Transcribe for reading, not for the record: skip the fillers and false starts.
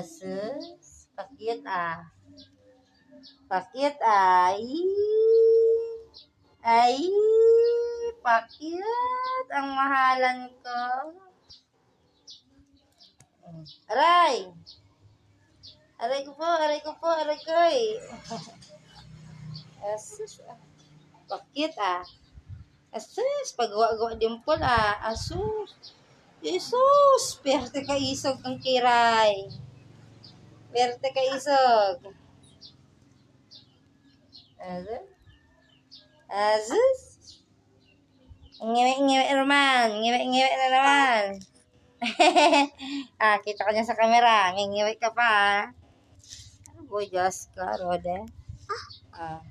Sus, pakit ah. Pakit ah. Ay, pakit. Ang mahalan ko. Aray! Aray ko po, aray ko po, aray ko eh. Asus, pakit ah. Asus, pagawa-gawa dimple ah. Asus. Jesus, perte ka isog ng kiray. Perte ka isog. Asus. Asus. Ngiwi-ngiwi naman. Ngiwi-ngiwi na naman. Kita ka niya sa camera. Ngiwi ka pa. Boyas ka, Rode. Ah.